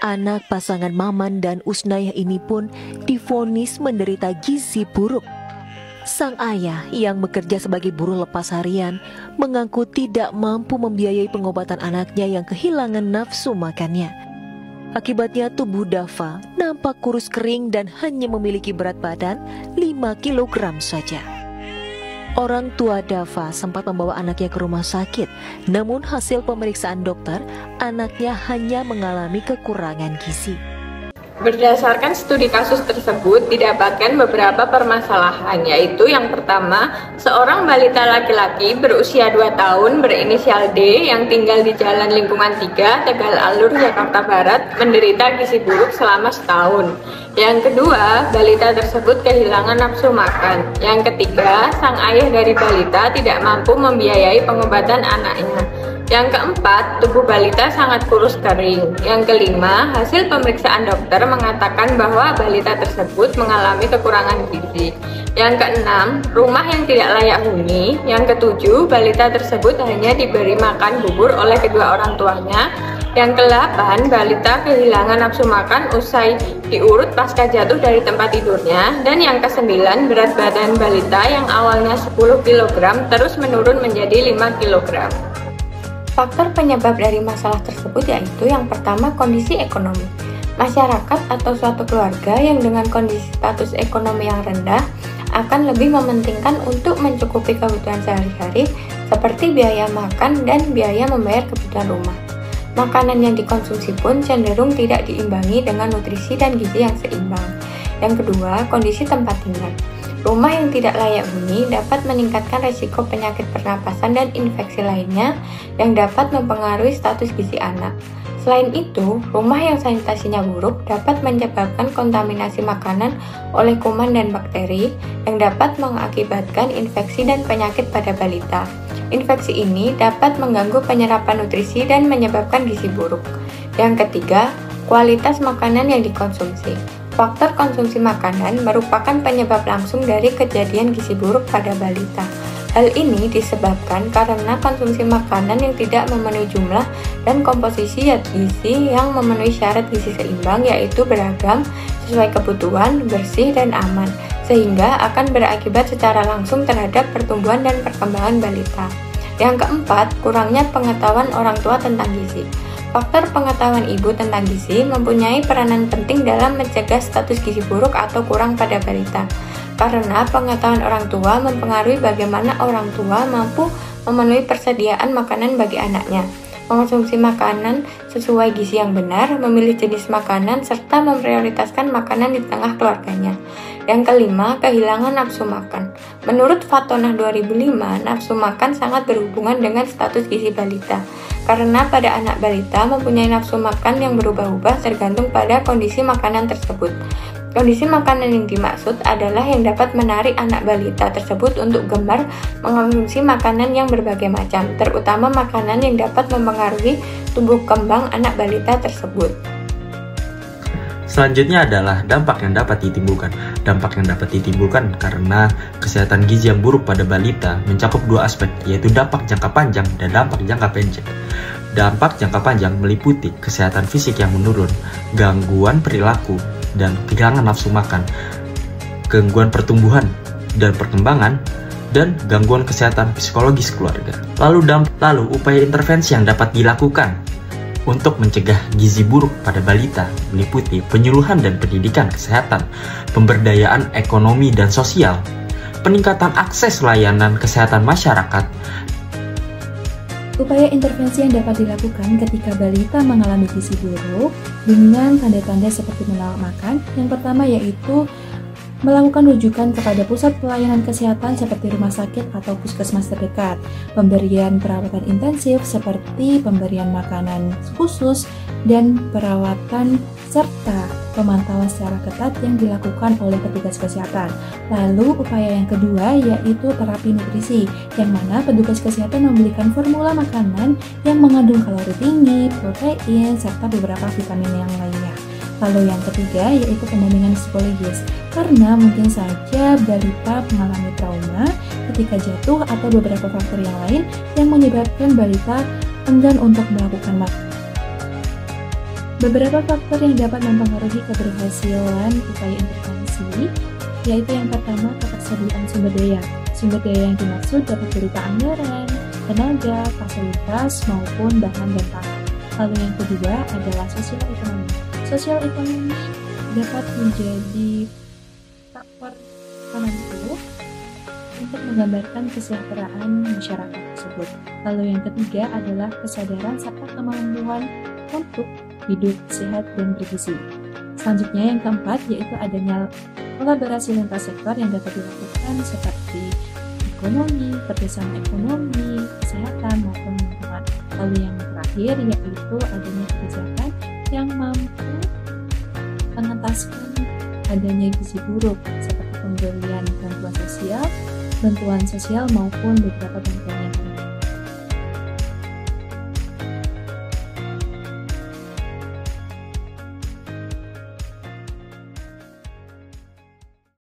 Anak pasangan Maman dan Usnayah ini pun divonis menderita gizi buruk. Sang ayah yang bekerja sebagai buruh lepas harian mengaku tidak mampu membiayai pengobatan anaknya yang kehilangan nafsu makannya. Akibatnya tubuh Dava nampak kurus kering dan hanya memiliki berat badan 5 kg saja. Orang tua Dava sempat membawa anaknya ke rumah sakit, namun hasil pemeriksaan dokter, anaknya hanya mengalami kekurangan gizi. Berdasarkan studi kasus tersebut, didapatkan beberapa permasalahan, yaitu yang pertama, seorang balita laki-laki berusia 2 tahun berinisial D yang tinggal di Jalan Lingkungan 3, Tegal Alur, Jakarta Barat, menderita gizi buruk selama setahun. Yang kedua, balita tersebut kehilangan nafsu makan. Yang ketiga, sang ayah dari balita tidak mampu membiayai pengobatan anaknya. Yang keempat, tubuh balita sangat kurus kering. Yang kelima, hasil pemeriksaan dokter mengatakan bahwa balita tersebut mengalami kekurangan gizi. Yang keenam, rumah yang tidak layak huni. Yang ketujuh, balita tersebut hanya diberi makan bubur oleh kedua orang tuanya. Yang ke-8, balita kehilangan nafsu makan usai diurut pasca jatuh dari tempat tidurnya. Dan yang ke-9, berat badan balita yang awalnya 10 kg terus menurun menjadi 5 kg. Faktor penyebab dari masalah tersebut yaitu yang pertama, kondisi ekonomi. Masyarakat atau suatu keluarga yang dengan kondisi status ekonomi yang rendah akan lebih mementingkan untuk mencukupi kebutuhan sehari-hari seperti biaya makan dan biaya membayar kebutuhan rumah. Makanan yang dikonsumsi pun cenderung tidak diimbangi dengan nutrisi dan gizi yang seimbang. Yang kedua, kondisi tempat tinggal. Rumah yang tidak layak huni dapat meningkatkan risiko penyakit pernapasan dan infeksi lainnya yang dapat mempengaruhi status gizi anak. Selain itu, rumah yang sanitasinya buruk dapat menyebabkan kontaminasi makanan oleh kuman dan bakteri yang dapat mengakibatkan infeksi dan penyakit pada balita. Infeksi ini dapat mengganggu penyerapan nutrisi dan menyebabkan gizi buruk. Yang ketiga, kualitas makanan yang dikonsumsi. Faktor konsumsi makanan merupakan penyebab langsung dari kejadian gizi buruk pada balita. Hal ini disebabkan karena konsumsi makanan yang tidak memenuhi jumlah dan komposisi zat gizi yang memenuhi syarat gizi seimbang, yaitu beragam, sesuai kebutuhan, bersih, dan aman, sehingga akan berakibat secara langsung terhadap pertumbuhan dan perkembangan balita. Yang keempat, kurangnya pengetahuan orang tua tentang gizi. Faktor pengetahuan ibu tentang gizi mempunyai peranan penting dalam mencegah status gizi buruk atau kurang pada balita. Karena pengetahuan orang tua mempengaruhi bagaimana orang tua mampu memenuhi persediaan makanan bagi anaknya, mengonsumsi makanan sesuai gizi yang benar, memilih jenis makanan, serta memprioritaskan makanan di tengah keluarganya. Yang kelima, kehilangan nafsu makan. Menurut Fatonah 2005, nafsu makan sangat berhubungan dengan status gizi balita. Karena pada anak balita mempunyai nafsu makan yang berubah-ubah tergantung pada kondisi makanan tersebut. Kondisi makanan yang dimaksud adalah yang dapat menarik anak balita tersebut untuk gemar mengonsumsi makanan yang berbagai macam, terutama makanan yang dapat mempengaruhi tumbuh kembang anak balita tersebut. Selanjutnya adalah dampak yang dapat ditimbulkan. Dampak yang dapat ditimbulkan karena kesehatan gizi yang buruk pada balita mencakup dua aspek, yaitu dampak jangka panjang dan dampak jangka pendek. Dampak jangka panjang meliputi kesehatan fisik yang menurun, gangguan perilaku, dan kehilangan nafsu makan, gangguan pertumbuhan dan perkembangan, dan gangguan kesehatan psikologis keluarga. Lalu upaya intervensi yang dapat dilakukan untuk mencegah gizi buruk pada balita meliputi penyuluhan dan pendidikan kesehatan, pemberdayaan ekonomi dan sosial, peningkatan akses layanan kesehatan masyarakat. Upaya intervensi yang dapat dilakukan ketika balita mengalami gizi buruk dengan tanda-tanda seperti menolak makan. Yang pertama yaitu melakukan rujukan kepada pusat pelayanan kesehatan seperti rumah sakit atau puskesmas terdekat, pemberian perawatan intensif seperti pemberian makanan khusus dan perawatan serta pemantauan secara ketat yang dilakukan oleh petugas kesehatan. Lalu upaya yang kedua yaitu terapi nutrisi, yang mana petugas kesehatan memberikan formula makanan yang mengandung kalori tinggi, protein, serta beberapa vitamin yang lainnya. Lalu yang ketiga yaitu pendampingan psikologis, karena mungkin saja balita mengalami trauma ketika jatuh atau beberapa faktor yang lain yang menyebabkan balita enggan untuk melakukan makan. Beberapa faktor yang dapat mempengaruhi keberhasilan upaya intervensi, yaitu yang pertama ketersediaan sumber daya. Sumber daya yang dimaksud dapat berupa anggaran, tenaga, fasilitas, maupun bahan dan pangan. Lalu yang kedua adalah sosial ekonomi. Sosial ekonomi dapat menjadi faktor penentu untuk menggambarkan kesejahteraan masyarakat tersebut. Lalu yang ketiga adalah kesadaran serta kemampuan untuk hidup sehat dan bergizi. Selanjutnya yang keempat yaitu adanya kolaborasi lintas sektor yang dapat dilakukan seperti ekonomi, kerjasama ekonomi, kesehatan maupun lingkungan. Lalu yang terakhir yaitu adanya kebijakan yang mampu mengentaskan adanya gizi buruk seperti pemberian bantuan sosial maupun beberapa bantuan